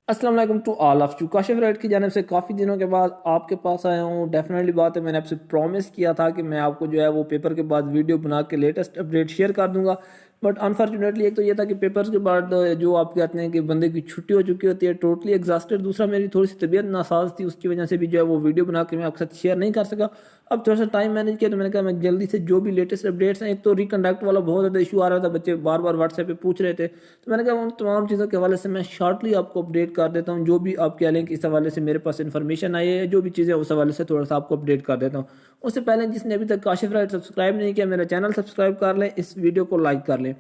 अस्सलाम वालेकुम to all of you. Kashif right की जानिब से काफ़ी दिनों के बाद आपके पास आया हूँ। डेफिनेटली बात है, मैंने आपसे प्रॉमिस किया था कि मैं आपको जो है वो पेपर के बाद वीडियो बना के लेटेस्ट अपडेट शेयर कर दूंगा। बट अनफॉर्चुनेटली एक तो ये था कि पेपर्स के बाद जो आप कहते हैं कि बंदे की छुट्टी हो चुकी होती है, टोटली एग्जॉस्टेड। दूसरा मेरी थोड़ी सी तबीयत नासाज थी, उसकी वजह से भी जो है वो वीडियो बना के मैं आपके साथ शेयर नहीं कर सका। अब थोड़ा सा टाइम मैनेज किया तो मैंने कहा मैं जल्दी से जो भी लेटेस्ट अपडेट्स हैं, एक तो रिकंडक्ट वाला बहुत ज़्यादा इशू आ रहा था, बच्चे बार बार व्हाट्सएप पे पूछ रहे थे, तो मैंने कहा उन तमाम चीज़ों के हवाले से मैं शॉर्टली आपको अपडेट कर देता हूँ। जो भी आप कह लें कि इस हवाले से मेरे पास इन्फॉर्मेशन आई है, जो भी चीज़ें उस हवाले से थोड़ा सा आपको अपडेट कर देता हूँ। उससे पहले जिसने अभी तक काशिफ राइट सब्सक्राइब नहीं किया, मेरा चैनल सब्सक्राइब कर लें, इस वीडियो को लाइक कर लें।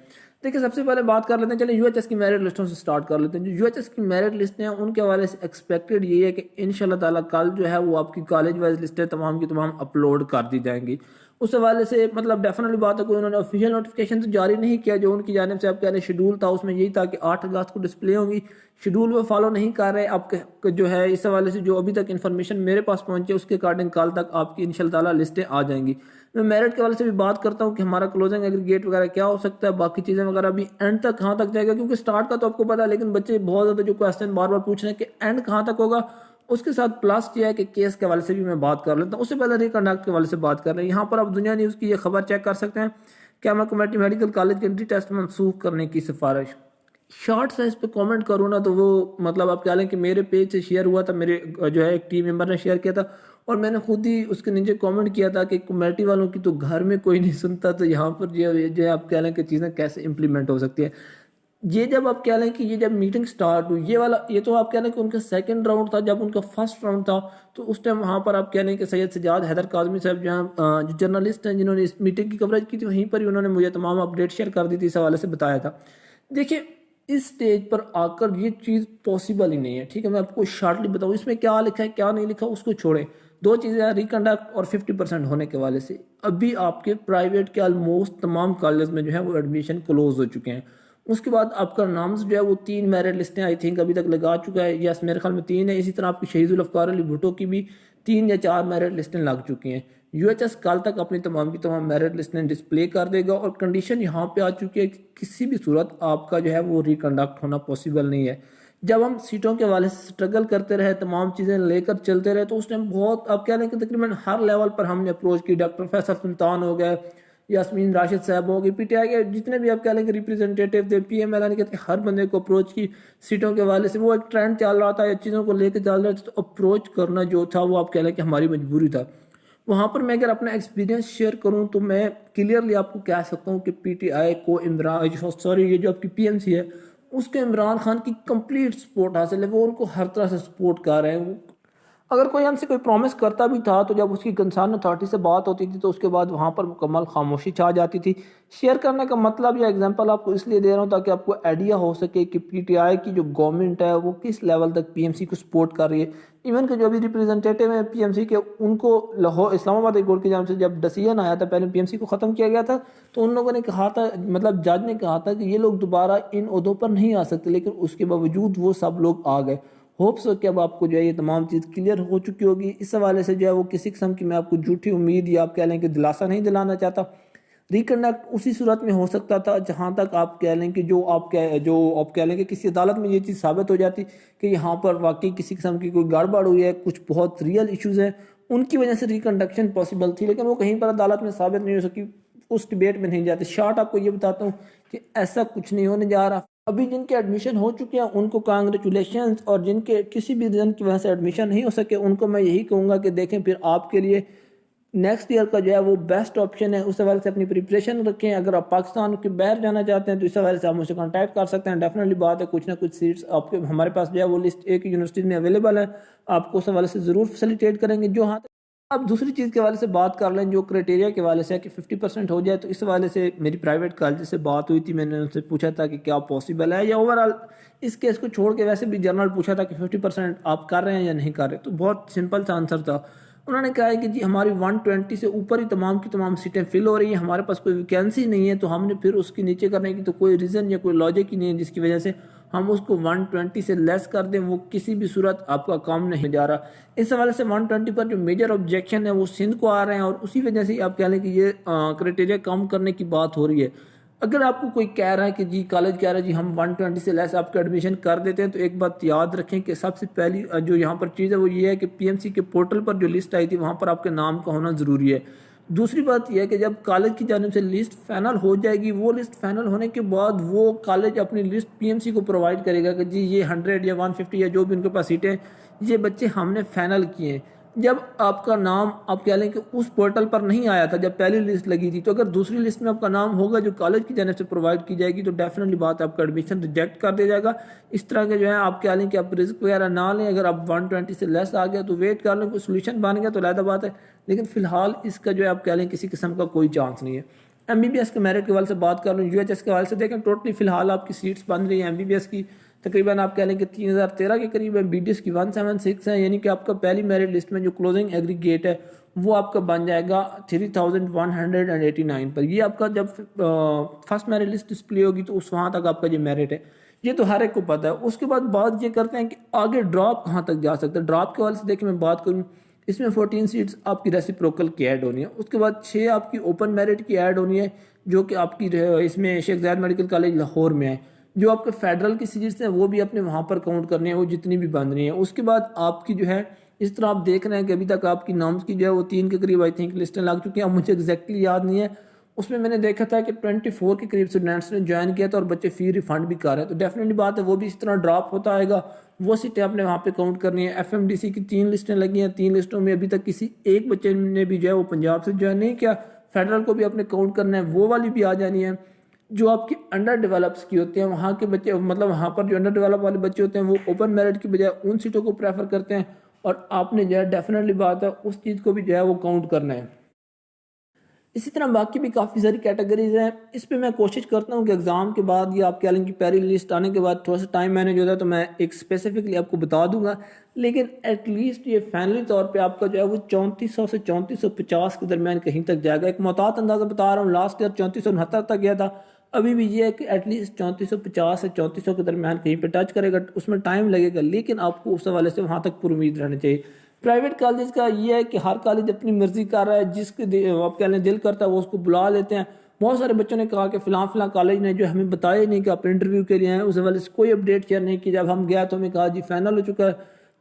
देखिए, सबसे पहले बात कर लेते हैं, चलिए यूएचएस की मेरिट लिस्टों से स्टार्ट कर लेते हैं। जो यूएचएस की मेरिट लिस्ट हैं उनके हवाले से एक्सपेक्टेड ये है कि इंशाल्लाह ताला कल जो है वो आपकी कॉलेज वाइज लिस्टें तमाम की तमाम अपलोड कर दी जाएंगी। उस हवाले से मतलब डेफिनेटली बात है, कोई उन्होंने ऑफिशियल नोटिफिकेशन तो जारी नहीं किया। जो उनकी जानिब से आप कह रहे शेड्यूल था उसमें यही था कि 8 अगस्त को डिस्प्ले होंगी। शेड्यूल वो फॉलो नहीं कर रहे। आपके जो है इस हवाले से जो अभी तक इन्फॉर्मेशन मेरे पास पहुंची है उसके अकॉर्डिंग कल तक आपकी इंशाल्लाह ताला लिस्टें आ जाएंगी। मैं मेरिट के वाले से भी बात करता हूँ कि हमारा क्लोजिंग एग्रीगेट वगैरह क्या हो सकता है, बाकी चीज़ें वगैरह भी एंड तक कहाँ तक जाएगा, क्योंकि स्टार्ट का तो आपको पता है, लेकिन बच्चे बहुत ज़्यादा जो क्वेश्चन बार बार पूछ रहे हैं कि एंड कहाँ तक होगा। उसके साथ प्लस किया है कि केस के हवाले से भी मैं बात कर लेता हूँ। उससे पहले रिकंडक्ट के हवाले से बात कर रहे हैं। यहाँ पर आप दुनिया न्यूज़ की ये खबर चेक कर सकते हैं, कैमरा कमेटी मेडिकल कॉलेज के एंट्री टेस्ट मनसूख करने की सिफारिश। शॉर्ट साइज पे कमेंट करूँ ना तो वो मतलब आप कह लें कि मेरे पेज से शेयर हुआ था, मेरे जो है एक टीम मेंबर ने शेयर किया था और मैंने खुद ही उसके नीचे कमेंट किया था कि कमेटी वालों की तो घर में कोई नहीं सुनता, तो यहाँ पर जो है आप कह लें कि चीज़ें कैसे इंप्लीमेंट हो सकती है। ये जब आप कह लें कि ये जब मीटिंग स्टार्ट हुई, ये वाला ये तो आप कह लें कि उनका सेकंड राउंड था। जब उनका फर्स्ट राउंड था तो उस टाइम वहाँ पर आप कह लें कि सैयद सजाद हैदर काज़मी साहब जहाँ जो जर्नलिस्ट हैं जिन्होंने इस मीटिंग की कवरेज की थी, वहीं पर ही उन्होंने मुझे तमाम अपडेट शेयर कर दी थी, इस हवाले से बताया था। देखिए, इस स्टेज पर आकर ये चीज़ पॉसिबल ही नहीं है। ठीक है, मैं आपको शार्टली बताऊँ इसमें क्या लिखा है क्या नहीं लिखा, उसको छोड़ें। दो चीज़ें हैं, रिकंडक्ट और 50% होने के वाले से अभी आपके प्राइवेट के ऑलमोस्ट तमाम कॉलेज में जो है वो एडमिशन क्लोज हो चुके हैं। उसके बाद आपका नाम्स जो है वो 3 मेरिट लिस्टें आई थिंक अभी तक लगा चुका है, यस मेरे ख्याल में 3 है। इसी तरह आपकी शहीदुल अफकार अली भुट्टो की भी 3 या 4 मेरिट लिस्टें लग चुकी हैं। यूएचएस कल तक अपनी तमाम की तमाम मेरिट लिस्टें डिस्प्ले कर देगा और कंडीशन यहाँ पे आ चुकी है कि किसी भी सूरत आपका जो है वो रिकंडक्ट होना पॉसिबल नहीं है। जब हम सीटों के हवाले से स्ट्रगल करते रहे, तमाम चीज़ें लेकर चलते रहे, तो उस टाइम बहुत आप कह लें कि तकरीबन हर लेवल पर हमने अप्रोच की। डॉक्टर फैसल सुल्तान हो गए, यास्मीन राशिद साहब हो गई, पीटीआई के जितने भी आप कह लें कि रिप्रेजेंटेटिव थे, पीएमएल के हर बंदे को अप्रोच की सीटों के हवाले से। वो एक ट्रेंड चल रहा था या चीज़ों को लेकर चल रहा था, तो अप्रोच करना जो था वो आप कह लें कि हमारी मजबूरी था। वहाँ पर मैं अगर अपना एक्सपीरियंस शेयर करूँ तो मैं क्लियरली आपको कह सकता हूँ कि पीटीआई को इमरान सॉरी ये जो आपकी पीएमसी है उसके इमरान खान की कंप्लीट सपोर्ट हासिल है। वो उनको हर तरह से सपोर्ट कर रहे हैं। अगर कोई हमसे कोई प्रॉमिस करता भी था तो जब उसकी कंसर्न अथॉरिटी से बात होती थी तो उसके बाद वहाँ पर मुकम्मल खामोशी छा जाती थी। शेयर करने का मतलब या एग्जांपल आपको इसलिए दे रहा हूँ ताकि आपको आइडिया हो सके कि पीटीआई की जो गवर्नमेंट है वो किस लेवल तक पीएमसी को सपोर्ट कर रही है। इवन के जो भी रिप्रेजेंटेटिव हैं पीएमसी के, उनको लाहौर इस्लामाबाद हाई कोर्ट की जानिब से जब डिसीजन आया था, पहले पीएमसी को ख़त्म किया गया था, तो उन लोगों ने कहा था, मतलब जज ने कहा था कि ये लोग दोबारा इन ओहदों पर नहीं आ सकते, लेकिन उसके बावजूद वो सब लोग आ गए। होप्स हो कि अब आपको जो है ये तमाम चीज़ क्लियर हो चुकी होगी। इस हवाले से जो है वो किसी किस्म की मैं आपको झूठी उम्मीद या आप कह लें कि दिलासा नहीं दिलाना चाहता। रिकंडक्ट उसी सूरत में हो सकता था जहां तक आप कह लें कि जो आप कह लें कि किसी अदालत में ये चीज़ साबित हो जाती कि यहाँ पर वाकई किसी किस्म की कोई गड़बड़ हुई है, कुछ बहुत रियल इश्यूज हैं, उनकी वजह से रिकंडक्शन पॉसिबल थी, लेकिन वो कहीं पर अदालत में साबित नहीं हो सकी, उस डिबेट में नहीं जाते। शॉर्ट आपको ये बताता हूँ कि ऐसा कुछ नहीं होने जा रहा। अभी जिनके एडमिशन हो चुके हैं उनको कांग्रेचुलेशंस, और जिनके किसी भी रीज़न की वजह से एडमिशन नहीं हो सके उनको मैं यही कहूँगा कि देखें फिर आपके लिए नेक्स्ट ईयर का जो है वो बेस्ट ऑप्शन है। उस हवाले से अपनी प्रिपरेशन रखें। अगर आप पाकिस्तान के बाहर जाना चाहते हैं तो इस हवाले से आप मुझसे कॉन्टैक्ट कर सकते हैं। डेफिनेटली बात है, कुछ ना कुछ सीट्स आपके हमारे पास जो है वो लिस्ट एक यूनिवर्सिटी में अवेलेबल है, आपको उस हवाले से ज़रूर फैसिलिटेट करेंगे। जो हाँ, अब दूसरी चीज़ के हवाले से बात कर लें, जो क्राइटेरिया के हवाले से है कि 50% हो जाए, तो इस हवाले से मेरी प्राइवेट कॉलेज से बात हुई थी। मैंने उनसे पूछा था कि क्या पॉसिबल है, या ओवरऑल इस केस को छोड़ के वैसे भी जनरल पूछा था कि 50% आप कर रहे हैं या नहीं कर रहे, तो बहुत सिंपल सा आंसर था। उन्होंने कहा है कि जी हमारी 120 से ऊपर ही तमाम की तमाम सीटें फिल हो रही हैं, हमारे पास कोई वैकेंसी नहीं है, तो हमने फिर उसके नीचे करने की तो कोई रीज़न या कोई लॉजिक ही नहीं है जिसकी वजह से हम उसको 120 से लेस कर दें। वो किसी भी सूरत आपका काम नहीं जा रहा। इस हवाले से 120 पर जो मेजर ऑब्जेक्शन है वो सिंध को आ रहे हैं, और उसी वजह से आप कह लें कि ये क्राइटेरिया कम करने की बात हो रही है। अगर आपको कोई कह रहा है कि जी कॉलेज कह रहा है जी हम 120 से लेस आपका एडमिशन कर देते हैं, तो एक बात याद रखें कि सबसे पहली जो यहाँ पर चीज़ है वो ये है कि पीएमसी के पोर्टल पर जो लिस्ट आई थी वहाँ पर आपके नाम का होना ज़रूरी है। दूसरी बात यह है कि जब कॉलेज की जानिब से लिस्ट फाइनल हो जाएगी, वो लिस्ट फाइनल होने के बाद वो कॉलेज अपनी लिस्ट पीएमसी को प्रोवाइड करेगा कि जी ये 100 या 150 या जो भी उनके पास सीटें ये बच्चे हमने फाइनल किए हैं। जब आपका नाम आप कह लें कि उस पोर्टल पर नहीं आया था जब पहली लिस्ट लगी थी, तो अगर दूसरी लिस्ट में आपका नाम होगा जो कॉलेज की जानिब से प्रोवाइड की जाएगी, तो डेफिनेटली बात आपका एडमिशन रिजेक्ट कर दिया जाएगा। इस तरह के जो है आप कह लें कि आप रिस्क वगैरह ना लें। अगर आप 120 से लेस आ गया तो वेट कर लें, कोई सोल्यूशन बन गया तो अलग बात है, लेकिन फिलहाल इसका जो है आप कह लें किसी किस्म का कोई चांस नहीं है। एमबीबीएस के मेरिट के हवाले से बात कर लूँ, यूएचएस के हवाले से देखें टोटली फिलहाल आपकी सीट्स बन रही हैं एमबीबीएस की तकरीबन आप कह लें कि 3013 के करीब है, बीडीएस की 176 है, यानी कि आपका पहली मेरिट लिस्ट में जो क्लोजिंग एग्रीगेट है वो आपका बन जाएगा 3189 पर। ये आपका जब फर्स्ट मेरिट लिस्ट डिस्प्ले होगी तो उस वहाँ तक आपका जो मेरिट है ये तो हर एक को पता है। उसके बाद बात ये करते हैं कि आगे ड्रॉप कहाँ तक जा सकता है। ड्रॉप के हवाले से देखिए मैं बात करूँ, इसमें 14 सीट्स आपकी रेसिप्रोकल की ऐड होनी है, उसके बाद 6 आपकी ओपन मेरिट की ऐड होनी है जो कि आपकी इसमें शेख ज़ायद मेडिकल कॉलेज लाहौर में है। जो आपके फेडरल की सीट्स हैं वो भी अपने वहाँ पर काउंट करनी है, वो जितनी भी बन रही हैं। उसके बाद आपकी जो है इस तरह आप देख रहे हैं कि अभी तक आपकी नाम्स की जो है वो 3 के करीब आई थिंक लिस्टें लग चुकी हैं। अब मुझे एग्जैक्टली याद नहीं है, उसमें मैंने देखा था कि 24 के करीब स्टूडेंट्स ने ज्वाइन किया था और बच्चे फी रिफंड भी कर रहे हैं। तो डेफिनेटली बात है वो भी इस तरह ड्रॉप होता आएगा, वो सीटें आपने वहाँ पे काउंट करनी है। एफएमडीसी की 3 लिस्टें लगी हैं, 3 लिस्टों में अभी तक किसी एक बच्चे ने भी जो है वो पंजाब से ज्वाइन नहीं किया। फेडरल को भी आपने काउंट करना है, वो वाली भी आ जानी है। जो आपकी अंडर डेवलप्स की होती हैं वहाँ के बच्चे, मतलब वहाँ पर जो अंडर डेवलप वाले बच्चे होते हैं वो ओपन मेरिट की बजाय उन सीटों को प्रेफर करते हैं, और आपने जो है डेफिनेटली बात है उस चीज़ को भी जो है वो काउंट करना है। इसी तरह बाकी भी काफ़ी सारी कैटेगरीज हैं, इस पे मैं कोशिश करता हूँ कि एग्ज़ाम के बाद या आप कह लें कि पहली लिस्ट आने के बाद थोड़ा सा टाइम मैनेज होता है तो मैं एक स्पेसिफिकली आपको बता दूंगा, लेकिन एटलीस्ट ये फाइनली तौर पे आपका जो है वो 3400 से 3450 के दरमियान कहीं तक जाएगा। एक मोहतात अंदाज़ा बता रहा हूँ, लास्ट ईयर 3469 तक गया था, अभी भी ये है कि एटलीस्ट 3450 से 3400 के दरमियान कहीं पे टच करेगा। उसमें टाइम लगेगा लेकिन आपको उस हवाले से वहाँ तक पुरुमीद रहना चाहिए। प्राइवेट कॉलेज का ये है कि हर कॉलेज अपनी मर्जी कर रहा है, जिसके आप कह लें दिल करता है वो उसको बुला लेते हैं। बहुत सारे बच्चों ने कहा कि फ़लाँ कॉलेज ने जो हमें बताया नहीं कि आप इंटरव्यू के लिए आए, उस हवाले से कोई अपडेट शेयर नहीं की। जब हम गया तो हमें कहा जी फाइनल हो चुका है,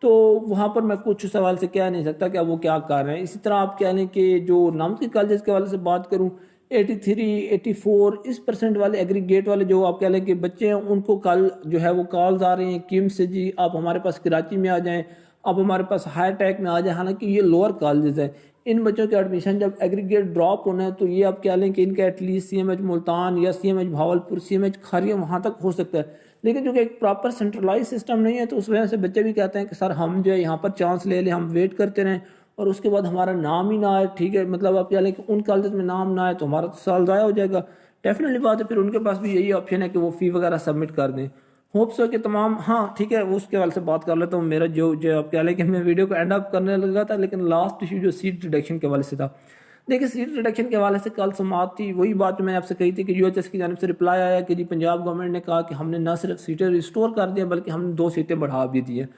तो वहाँ पर मैं कुछ उस हवाले से कह नहीं सकता कि अब वो क्या कर रहे हैं। इसी तरह आप कह लें कि जो नामकी कॉलेज के हवाले से बात करूँ, 83, 84 इस परसेंट वाले एग्रीगेट वाले जो आप कह लें कि बच्चे हैं उनको कल जो है वो कॉल्स आ रही हैं किम से, जी आप हमारे पास कराची में आ जाएं, आप हमारे पास हाई टेक में आ जाए। हालांकि ये लोअर कॉलेज है, इन बच्चों के एडमिशन जब एग्रीगेट ड्रॉप होना है तो ये आप कह लें कि इनका एटलीस्ट CMH मुल्तान या CMH भावलपुर, CMH खारिया वहाँ तक हो सकता है। लेकिन जो कि एक प्रॉपर सेंट्रलाइज सिस्टम नहीं है तो उस वजह से बच्चे भी कहते हैं कि सर हम जो है यहाँ पर चांस ले लें, हम वेट करते रहें और उसके बाद हमारा नाम ही ना आए। ठीक है, मतलब आप कह लें कि उन कॉलेज में नाम ना आए तो हमारा तो साल ज़ाया हो जाएगा। डेफिनेटली बात है फिर उनके पास भी यही ऑप्शन है कि वो फ़ी वगैरह सबमिट कर दें। होप्स हो कि तमाम, हाँ ठीक है, उसके हवाले से बात कर लेता हूँ। मेरा जो आप कह लें कि मैं वीडियो को एंड अप करने लगा था, लेकिन लास्ट इशू जो सीट रिडक्शन के हवाले से था। देखिए सीट रिडक्शन के हवाले से कल समात थी, वही बात मैंने आपसे कही थी कि यूएचएस की जानिब से रिप्लाई आया कि जी पंजाब गवर्नमेंट ने कहा कि हमने न सिर्फ सीटें रिस्टोर कर दी बल्कि हमने 2 सीटें बढ़ा भी दी हैं।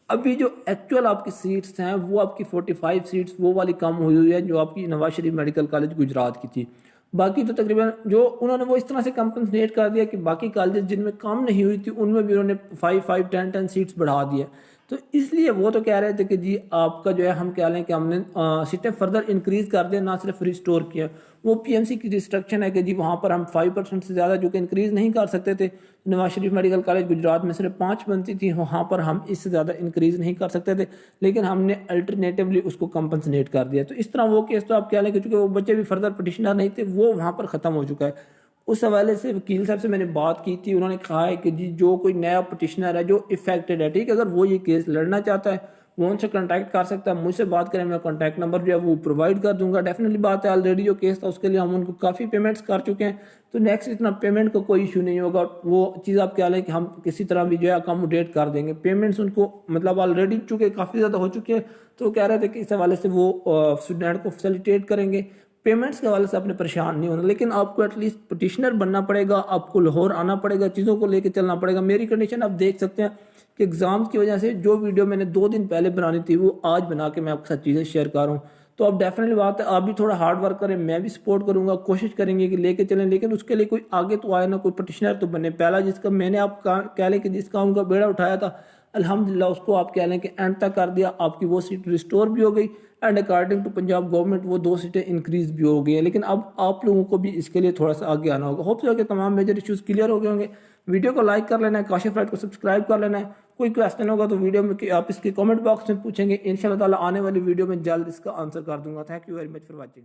अभी जो एक्चुअल आपकी सीट्स हैं वो आपकी 45 सीट्स वो वाली कम हुई हुई है जो आपकी नवाज शरीफ मेडिकल कॉलेज गुजरात की थी। बाकी तो तकरीबन जो उन्होंने वो इस तरह से कंपनसेट कर दिया कि बाकी कॉलेज जिनमें कम नहीं हुई थी उनमें भी उन्होंने 5, 10 सीट्स बढ़ा दिए। तो इसलिए वो तो कह रहे थे कि जी आपका जो है हम कह लें कि हमने सीटें फर्दर इंक्रीज कर दिया, ना सिर्फ रिस्टोर किया। वो पीएमसी की रिस्ट्रिक्शन है कि जी वहाँ पर हम 5% से ज़्यादा जो कि इंक्रीज नहीं कर सकते थे। नवाज शरीफ मेडिकल कॉलेज गुजरात में सिर्फ 5 बनती थी, वहाँ पर हम इससे ज़्यादा इंक्रीज नहीं कर सकते थे, लेकिन हमने अल्टरनेटिवली उसको कंपनसेट कर दिया। तो इस तरह वो केस तो आप कह लें कि चूँकि वो बच्चे भी फर्दर पटिशनर नहीं थे वो वहाँ पर ख़त्म हो चुका है। उस हवाले से वकील साहब से मैंने बात की थी, उन्होंने कहा है कि जी जो कोई नया पटिशनर है जो इफेक्टेड है, ठीक है, अगर वो ये केस लड़ना चाहता है वो उनसे कांटेक्ट कर सकता है, मुझसे बात करें, मैं कांटेक्ट नंबर जो है वो प्रोवाइड कर दूंगा। डेफिनेटली बात है ऑलरेडी जो केस था उसके लिए हम उनको काफ़ी पेमेंट्स कर चुके हैं, तो नेक्स्ट इतना पेमेंट का कोई इशू नहीं होगा। वो चीज़ आप क्या लें कि हम किसी तरह भी जो है अकोमोडेट कर देंगे। पेमेंट्स उनको मतलब ऑलरेडी चूँकि काफ़ी ज़्यादा हो चुके हैं तो वो कह रहे थे कि इस हवाले से वो स्टूडेंट को फैसिलिटेट करेंगे। पेमेंट्स के हवाले से आपने परेशान नहीं होना, लेकिन आपको एटलीस्ट पटिशनर बनना पड़ेगा, आपको लाहौर आना पड़ेगा, चीज़ों को लेकर चलना पड़ेगा। मेरी कंडीशन आप देख सकते हैं कि एग्ज़ाम्स की वजह से जो वीडियो मैंने 2 दिन पहले बनानी थी वो आज बना के मैं आपके साथ चीज़ें शेयर कर रहा हूँ। तो अब डेफिनेटली बात है, आप भी थोड़ा हार्ड वर्क करें, मैं भी सपोर्ट करूंगा, कोशिश करेंगे कि लेके चलें, लेकिन उसके लिए कोई आगे तो आए ना, कोई पटिशनर तो बने। पहला जिसका मैंने आप कह लें कि जिस काम का बेड़ा उठाया था, अल्हम्दुलिल्लाह उसको आप कह लें कि एंड तक कर दिया, आपकी वो सीट रिस्टोर भी हो गई and according to Punjab government वो 2 सीटें इंक्रीज भी हो गई हैं। लेकिन अब आप लोगों को भी इसके लिए थोड़ा सा आगे आना होगा। होप सो कि तमाम मेजर इश्यूज़ क्लियर हो गए होंगे। वीडियो को लाइक कर लेना है, काशिफ राइट को सब्सक्राइब कर लेना है। कोई क्वेश्चन होगा तो वीडियो में आप इसके कमेंट बॉक्स में पूछेंगे, इंशाल्लाह ताला आने वाली वीडियो में जल्द इसका आंसर कर दूंगा। Thank you very much for watching.